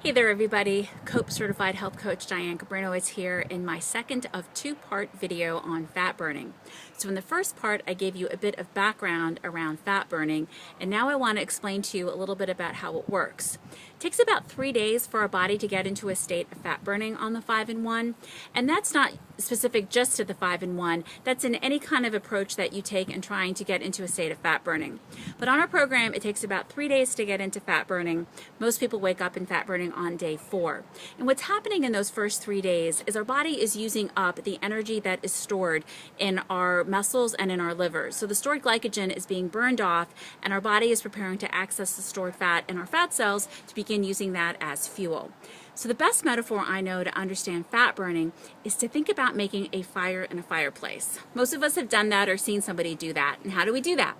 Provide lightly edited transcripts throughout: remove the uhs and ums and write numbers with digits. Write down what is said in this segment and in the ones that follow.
Hey there everybody, COPE Certified Health Coach Diane Cabrino is here in my second of two-part video on fat burning. So in the first part I gave you a bit of background around fat burning, and now I want to explain to you a little bit about how it works. It takes about 3 days for our body to get into a state of fat burning on the 5-in-1, and that's not specific just to the 5-in-1, that's in any kind of approach that you take in trying to get into a state of fat burning. But on our program it takes about 3 days to get into fat burning. Most people wake up in fat burning on day 4. And what's happening in those first 3 days is our body is using up the energy that is stored in our muscles and in our livers. So the stored glycogen is being burned off, and our body is preparing to access the stored fat in our fat cells to begin using that as fuel. So the best metaphor I know to understand fat burning is to think about making a fire in a fireplace. Most of us have done that or seen somebody do that. And how do we do that?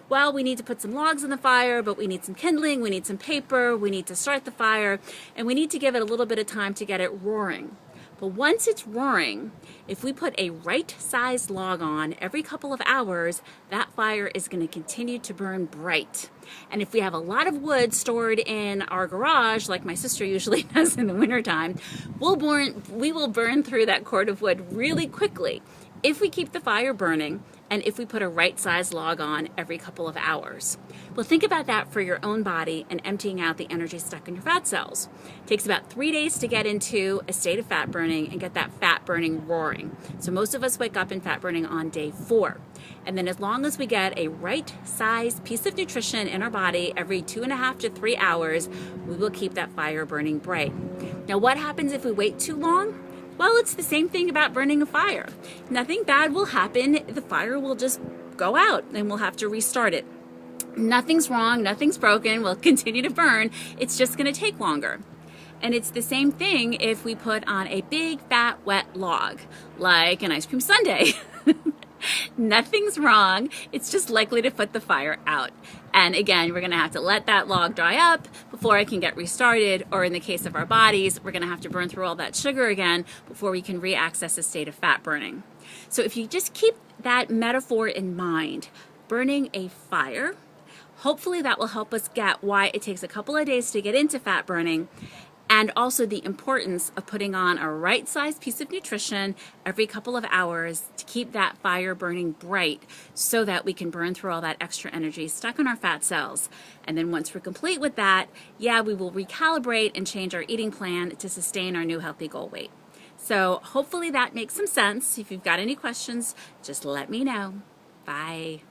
Well, we need to put some logs in the fire, but we need some kindling, we need some paper, we need to start the fire, and we need to give it a little bit of time to get it roaring. But once it's roaring, if we put a right-sized log on every couple of hours, that fire is going to continue to burn bright. And if we have a lot of wood stored in our garage, like my sister usually does in the wintertime, we will burn through that cord of wood really quickly if we keep the fire burning and if we put a right-sized log on every couple of hours. Well, think about that for your own body and emptying out the energy stuck in your fat cells. It takes about 3 days to get into a state of fat burning and get that fat burning roaring. So most of us wake up in fat burning on day 4. And then as long as we get a right-sized piece of nutrition in our body every 2.5 to 3 hours, we will keep that fire burning bright. Now, what happens if we wait too long? Well, it's the same thing about burning a fire. Nothing bad will happen. The fire will just go out and we'll have to restart it. Nothing's wrong, nothing's broken, we'll continue to burn. It's just going to take longer. And it's the same thing if we put on a big, fat, wet log, like an ice cream sundae. Nothing's wrong. It's just likely to put the fire out. And again, we're going to have to let that log dry up before it can get restarted, or in the case of our bodies, we're going to have to burn through all that sugar again before we can re-access a state of fat burning. So if you just keep that metaphor in mind, burning a fire, hopefully that will help us get why it takes a couple of days to get into fat burning, and also the importance of putting on a right-sized piece of nutrition every couple of hours to keep that fire burning bright so that we can burn through all that extra energy stuck in our fat cells. And then once we're complete with that, yeah, we will recalibrate and change our eating plan to sustain our new healthy goal weight. So hopefully that makes some sense. If you've got any questions, just let me know. Bye.